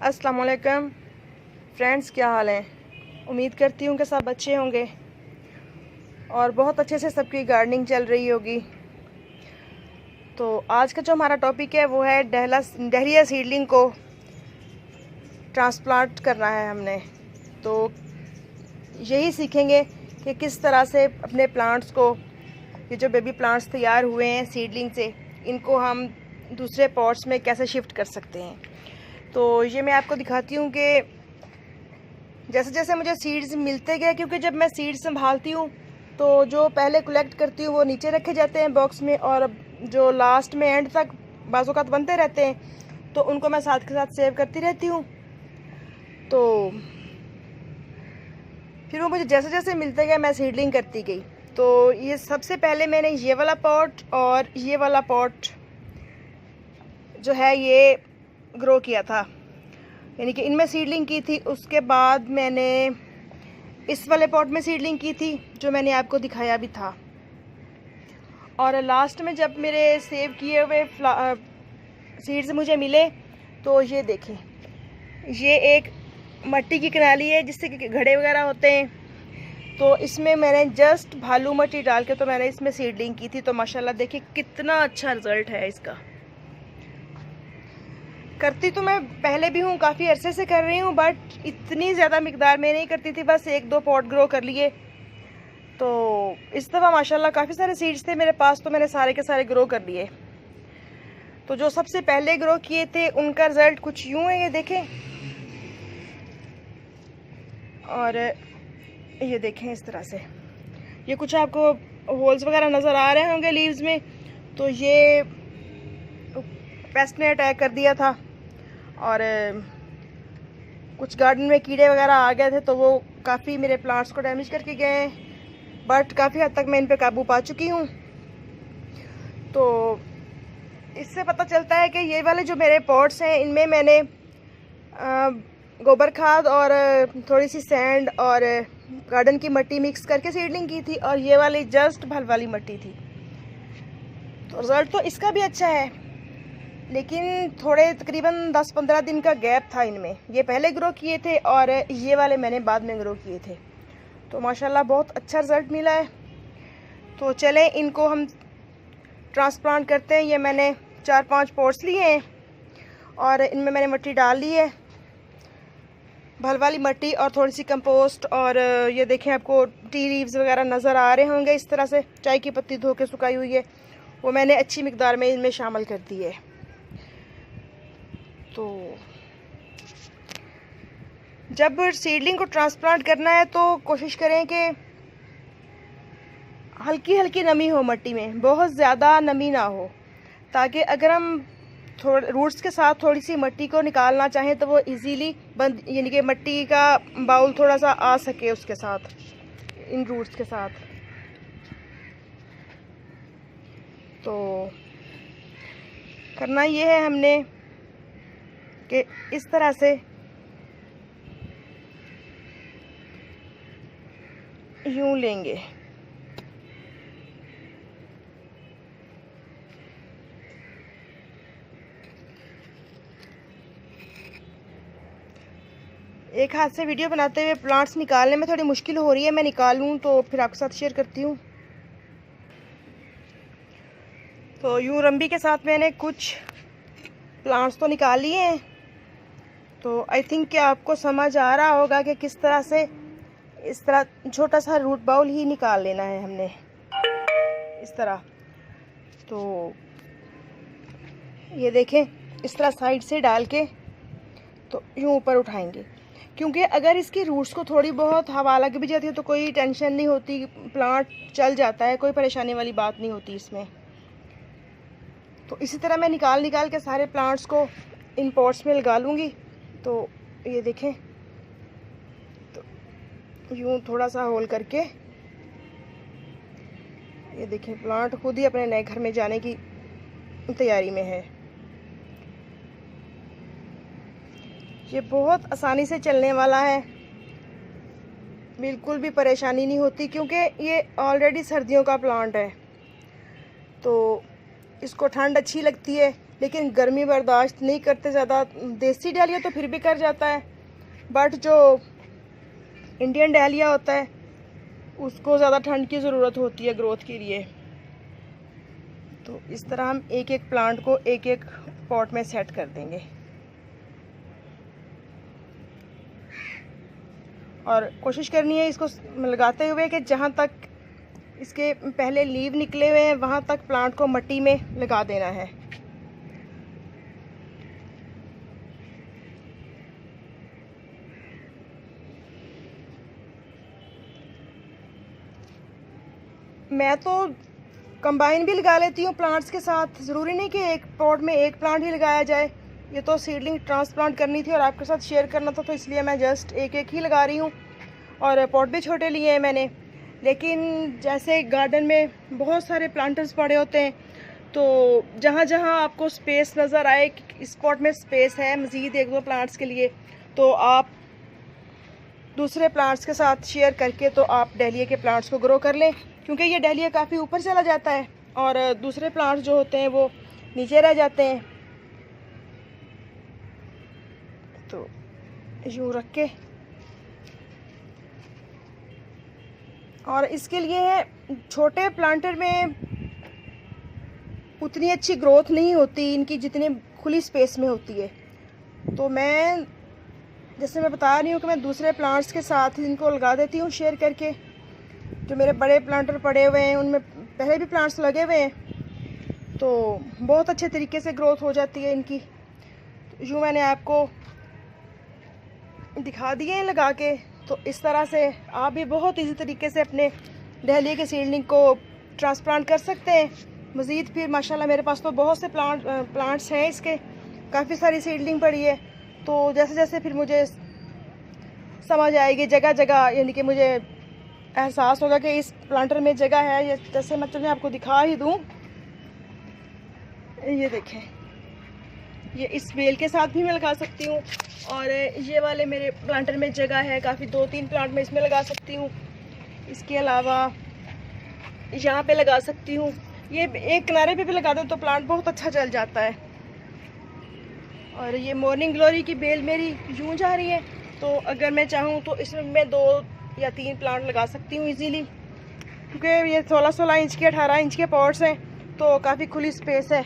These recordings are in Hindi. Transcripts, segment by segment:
अस्सलाम वालेकुम फ्रेंड्स, क्या हाल है। उम्मीद करती हूँ कि सब अच्छे होंगे और बहुत अच्छे से सबकी गार्डनिंग चल रही होगी। तो आज का जो हमारा टॉपिक है वो है डहलिया सीडलिंग को ट्रांसप्लांट करना है हमने। तो यही सीखेंगे कि किस तरह से अपने प्लांट्स को, ये जो बेबी प्लांट्स तैयार हुए हैं सीडलिंग से, इनको हम दूसरे पॉट्स में कैसे शिफ्ट कर सकते हैं। तो ये मैं आपको दिखाती हूँ कि जैसे जैसे मुझे सीड्स मिलते गए, क्योंकि जब मैं सीड्स संभालती हूँ तो जो पहले कलेक्ट करती हूँ वो नीचे रखे जाते हैं बॉक्स में, और जो लास्ट में एंड तक बाज़ोकात बनते रहते हैं तो उनको मैं साथ के साथ सेव करती रहती हूँ। तो फिर वो मुझे जैसे जैसे मिलते गए मैं सीडलिंग करती गई। तो ये सबसे पहले मैंने ये वाला पॉट और ये वाला पॉट जो है ये ग्रो किया था, यानी कि इनमें सीडलिंग की थी। उसके बाद मैंने इस वाले पॉट में सीडलिंग की थी जो मैंने आपको दिखाया भी था। और लास्ट में जब मेरे सेव किए हुए सीड्स मुझे मिले तो ये देखें, ये एक मट्टी की कनाली है जिससे कि घड़े वगैरह होते हैं। तो इसमें मैंने जस्ट भालू मट्टी डाल के तो मैंने इसमें सीडलिंग की थी। तो माशाल्लाह देखिए कितना अच्छा रिज़ल्ट है इसका। करती तो मैं पहले भी हूँ, काफ़ी अरसे से कर रही हूँ, बट इतनी ज़्यादा मिकदार में नहीं करती थी, बस एक दो पॉट ग्रो कर लिए। तो इस दफ़ा माशाल्लाह काफ़ी सारे सीड्स थे मेरे पास, तो मैंने सारे के सारे ग्रो कर लिए। तो जो सबसे पहले ग्रो किए थे उनका रिज़ल्ट कुछ यूँ है, ये देखें। और ये देखें इस तरह से, ये कुछ आपको होल्स वगैरह नज़र आ रहे होंगे लीव्स में। तो ये पेस्ट ने अटैक कर दिया था और कुछ गार्डन में कीड़े वगैरह आ गए थे, तो वो काफ़ी मेरे प्लांट्स को डैमेज करके गए हैं, बट काफ़ी हद तक मैं इन पे काबू पा चुकी हूँ। तो इससे पता चलता है कि ये वाले जो मेरे पॉट्स हैं इनमें मैंने गोबर खाद और थोड़ी सी सैंड और गार्डन की मिट्टी मिक्स करके सीडलिंग की थी, और ये वाली जस्ट भल वाली मिट्टी थी। तो रिज़ल्ट तो इसका भी अच्छा है, लेकिन थोड़े तकरीबन 10-15 दिन का गैप था इनमें। ये पहले ग्रो किए थे और ये वाले मैंने बाद में ग्रो किए थे। तो माशाल्लाह बहुत अच्छा रिज़ल्ट मिला है। तो चलें इनको हम ट्रांसप्लांट करते हैं। ये मैंने 4-5 पॉट्स लिए हैं और इनमें मैंने मिट्टी डाल ली है, भल वाली मिट्टी और थोड़ी सी कंपोस्ट। और ये देखें, आपको टी लीव्स वगैरह नज़र आ रहे होंगे इस तरह से, चाय की पत्ती धो के सुखाई हुई है, वो मैंने अच्छी मिकदार में इनमें शामिल कर दी है। तो जब सीडलिंग को ट्रांसप्लांट करना है तो कोशिश करें कि हल्की हल्की नमी हो मिट्टी में, बहुत ज़्यादा नमी ना हो, ताकि अगर हम थोड़े रूट्स के साथ थोड़ी सी मिट्टी को निकालना चाहें तो वो इजीली बंद, यानी कि मिट्टी का बाउल थोड़ा सा आ सके उसके साथ, इन रूट्स के साथ। तो करना ये है हमने कि इस तरह से यूं लेंगे। एक हाथ से वीडियो बनाते हुए प्लांट्स निकालने में थोड़ी मुश्किल हो रही है, मैं निकालूं तो फिर आपके साथ शेयर करती हूँ। तो यूं रंबी के साथ मैंने कुछ प्लांट्स तो निकाल लिए हैं। तो आई थिंक कि आपको समझ आ रहा होगा कि किस तरह से, इस तरह छोटा सा रूट बाउल ही निकाल लेना है हमने इस तरह। तो ये देखें, इस तरह साइड से डाल के तो यूं ऊपर उठाएंगे, क्योंकि अगर इसकी रूट्स को थोड़ी बहुत हवा लग भी जाती है तो कोई टेंशन नहीं होती, प्लांट चल जाता है, कोई परेशानी वाली बात नहीं होती इसमें। तो इसी तरह मैं निकाल के सारे प्लांट्स को इन पॉट्स में लगा लूँगी। तो ये देखें, तो यूं थोड़ा सा होल करके, ये देखें प्लांट खुद ही अपने नए घर में जाने की तैयारी में है। ये बहुत आसानी से चलने वाला है, बिल्कुल भी परेशानी नहीं होती, क्योंकि ये ऑलरेडी सर्दियों का प्लांट है। तो इसको ठंड अच्छी लगती है, लेकिन गर्मी बर्दाश्त नहीं करते ज़्यादा। देसी डहलिया तो फिर भी कर जाता है, बट जो इंडियन डहलिया होता है उसको ज़्यादा ठंड की ज़रूरत होती है ग्रोथ के लिए। तो इस तरह हम एक एक प्लांट को एक एक पॉट में सेट कर देंगे। और कोशिश करनी है इसको लगाते हुए कि जहाँ तक इसके पहले लीव निकले हुए हैं वहाँ तक प्लांट को मिट्टी में लगा देना है। मैं तो कंबाइन भी लगा लेती हूँ प्लांट्स के साथ। ज़रूरी नहीं कि एक पॉट में एक प्लांट ही लगाया जाए। ये तो सीडलिंग ट्रांसप्लांट करनी थी और आपके साथ शेयर करना था, तो इसलिए मैं जस्ट एक एक ही लगा रही हूँ। और पॉट भी छोटे लिए हैं मैंने, लेकिन जैसे गार्डन में बहुत सारे प्लांटर्स पड़े होते हैं, तो जहाँ जहाँ आपको स्पेस नज़र आए कि इस पॉट में स्पेस है मज़ीद एक दो प्लांट्स के लिए, तो आप दूसरे प्लांट्स के साथ शेयर करके तो आप डहलिया के प्लांट्स को ग्रो कर लें, क्योंकि ये डहलिया काफ़ी ऊपर चला जाता है और दूसरे प्लांट्स जो होते हैं वो नीचे रह जाते हैं। तो यूँ रख के, और इसके लिए छोटे प्लांटर में उतनी अच्छी ग्रोथ नहीं होती इनकी जितनी खुली स्पेस में होती है। तो मैं जैसे मैं बता रही हूँ कि मैं दूसरे प्लांट्स के साथ इनको लगा देती हूँ शेयर करके। जो मेरे बड़े प्लांटर पड़े हुए हैं उनमें पहले भी प्लांट्स लगे हुए हैं, तो बहुत अच्छे तरीके से ग्रोथ हो जाती है इनकी। यूँ मैंने आपको दिखा दिए हैं लगा के। तो इस तरह से आप भी बहुत इजी तरीके से अपने डहलिया के सीडलिंग को ट्रांसप्लांट कर सकते हैं। मज़ीद फिर माशाल्लाह मेरे पास तो बहुत से प्लांट्स हैं, इसके काफ़ी सारी सीडलिंग पड़ी है। तो जैसे जैसे फिर मुझे समझ आएगी जगह जगह, यानी कि मुझे एहसास होगा कि इस प्लांटर में जगह है, ये जैसे मैं तुम्हें आपको दिखा ही दूँ। ये देखें, ये इस बेल के साथ भी मैं लगा सकती हूँ, और ये वाले मेरे प्लांटर में जगह है काफ़ी, 2-3 प्लांट मैं इसमें लगा सकती हूँ। इसके अलावा यहाँ पे लगा सकती हूँ, ये एक किनारे पे भी लगा दें तो प्लांट बहुत अच्छा चल जाता है। और ये मॉर्निंग ग्लोरी की बेल मेरी यूँ जा रही है, तो अगर मैं चाहूँ तो इसमें मैं 2 या 3 प्लांट लगा सकती हूँ इजीली, क्योंकि ये 16-16 इंच के 18 इंच के पॉट्स हैं, तो काफ़ी खुली स्पेस है।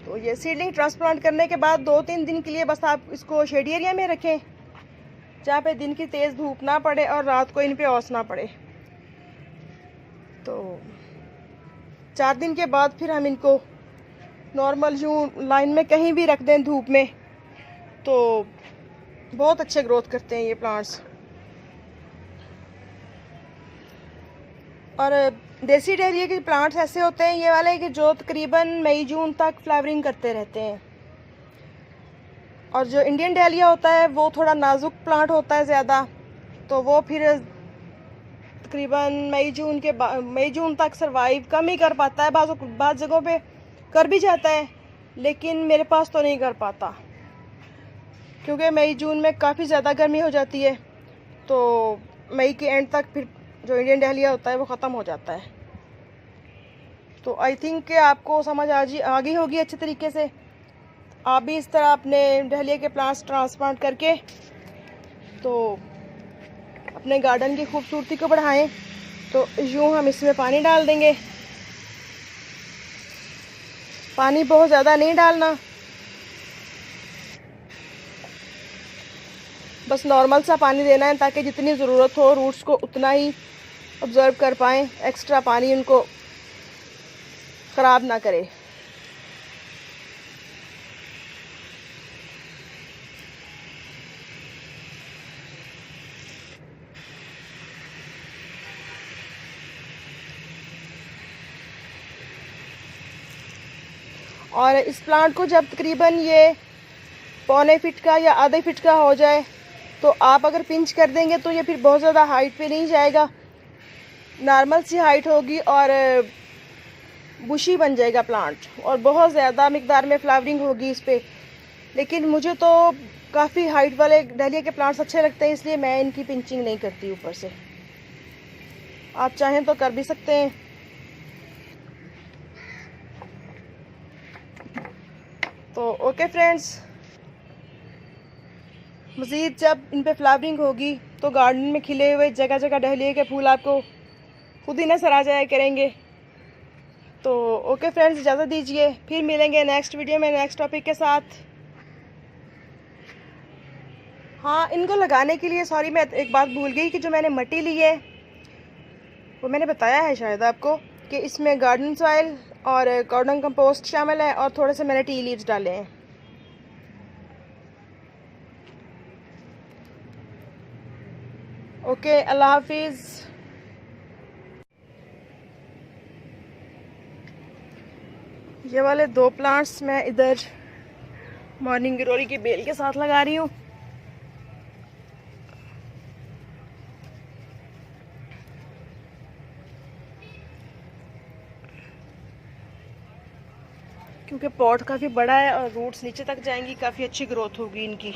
तो ये सीडलिंग ट्रांसप्लांट करने के बाद 2-3 दिन के लिए बस आप इसको शेडी एरिया में रखें, जहाँ पे दिन की तेज़ धूप ना पड़े और रात को इन पे ओस ना पड़े। तो 4 दिन के बाद फिर हम इनको नॉर्मल यूँ लाइन में कहीं भी रख दें धूप में, तो बहुत अच्छे ग्रोथ करते हैं ये प्लांट्स। और देसी डहलिया के प्लांट्स ऐसे होते हैं ये वाले कि जो तकरीबन मई जून तक फ्लावरिंग करते रहते हैं, और जो इंडियन डहलिया होता है वो थोड़ा नाजुक प्लांट होता है ज़्यादा, तो वो फिर तकरीबन मई जून तक सरवाइव कम ही कर पाता है। बाज़ जगहों पे कर भी जाता है, लेकिन मेरे पास तो नहीं कर पाता, क्योंकि मई जून में काफ़ी ज़्यादा गर्मी हो जाती है, तो मई के एंड तक फिर जो इंडियन डहलिया होता है वो ख़त्म हो जाता है। तो आई थिंक कि आपको समझ आ गई होगी अच्छे तरीके से। आप भी इस तरह अपने डहलिया के प्लांट्स ट्रांसप्लांट करके तो अपने गार्डन की खूबसूरती को बढ़ाएं। तो यूँ हम इसमें पानी डाल देंगे। पानी बहुत ज़्यादा नहीं डालना, बस नॉर्मल सा पानी देना है, ताकि जितनी ज़रूरत हो रूट्स को उतना ही ऑब्ज़र्व कर पाएँ, एक्स्ट्रा पानी उनको ख़राब ना करे। और इस प्लांट को जब तकरीबन ये 1.25 फीट का या आधे फीट का हो जाए, तो आप अगर पिंच कर देंगे तो ये फिर बहुत ज़्यादा हाइट पे नहीं जाएगा, नॉर्मल सी हाइट होगी और बुशी बन जाएगा प्लांट, और बहुत ज़्यादा मिकदार में फ्लावरिंग होगी इस पर। लेकिन मुझे तो काफ़ी हाइट वाले डहलिया के प्लांट्स अच्छे लगते हैं, इसलिए मैं इनकी पिंचिंग नहीं करती ऊपर से। आप चाहें तो कर भी सकते हैं, तो ओके फ्रेंड्स, मज़ीद जब इन पे फ्लावरिंग होगी तो गार्डन में खिले हुए जगह जगह डहलिए के फूल आपको खुद ही नजर आ जाया करेंगे। तो ओके फ्रेंड्स, इजाज़त दीजिए, फिर मिलेंगे नेक्स्ट वीडियो में नेक्स्ट टॉपिक के साथ। हाँ, इनको लगाने के लिए सॉरी मैं एक बात भूल गई कि जो मैंने मट्टी ली है वो मैंने बताया है शायद आपको कि इसमें गार्डन सॉइल और गार्डन कंपोस्ट शामिल है और थोड़े से मैंने टी लीव्स डाले हैं। ओके, अल्लाह हाफिज़। ये वाले 2 प्लांट्स मैं इधर मॉर्निंग ग्लोरी की बेल के साथ लगा रही हूँ। क्योंकि पॉट काफ़ी बड़ा है और रूट्स नीचे तक जाएंगी, काफ़ी अच्छी ग्रोथ होगी इनकी।